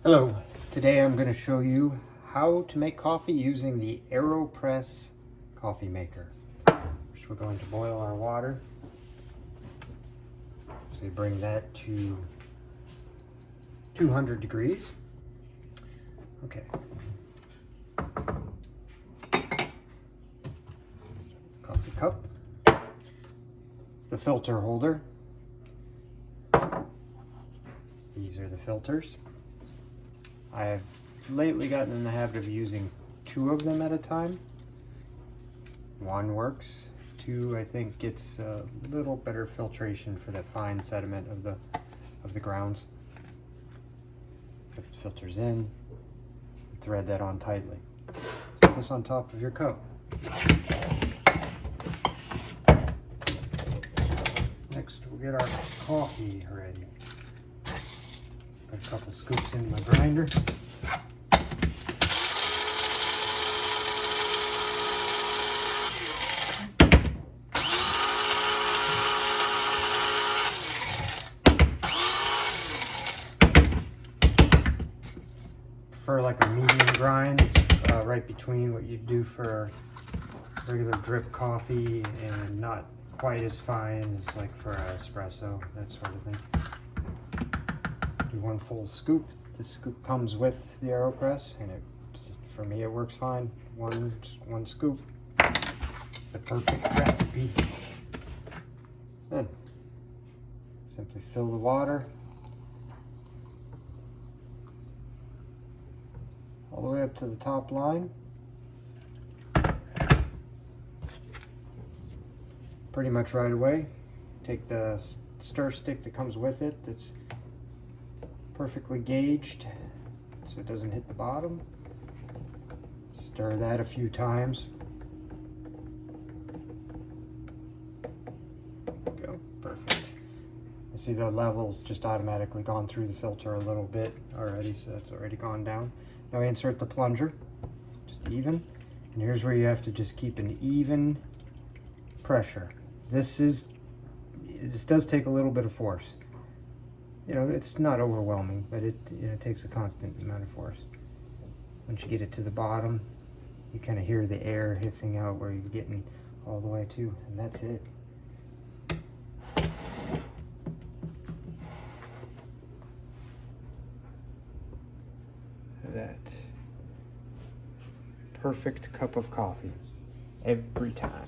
Hello, today I'm going to show you how to make coffee using the AeroPress coffee maker. First we're going to boil our water. So you bring that to 200 degrees. Okay. Coffee cup. It's the filter holder. These are the filters. I've lately gotten in the habit of using 2 of them at a time. 1 works. 2, I think, gets a little better filtration for the fine sediment of the grounds. Put the filters in, thread that on tightly. Set this on top of your cup. Next, we'll get our coffee ready. Put a couple scoops into my grinder. For like a medium grind, right between what you do for regular drip coffee and not quite as fine as like for espresso, that sort of thing. Do 1 full scoop. This scoop comes with the AeroPress, and for me it works fine. One scoop. It's the perfect recipe. Then simply fill the water all the way up to the top line. Pretty much right away. Take the stir stick that comes with it, that's perfectly gauged so it doesn't hit the bottom. Stir that a few times. There we go, perfect. You see the levels just automatically gone through the filter a little bit already, so that's already gone down. Now we insert the plunger, just even, and here's where you have to just keep an even pressure. This does take a little bit of force. You know, it's not overwhelming, but it takes a constant amount of force. Once you get it to the bottom, you kind of hear the air hissing out where you're getting all the way to, and that's it. That perfect cup of coffee every time.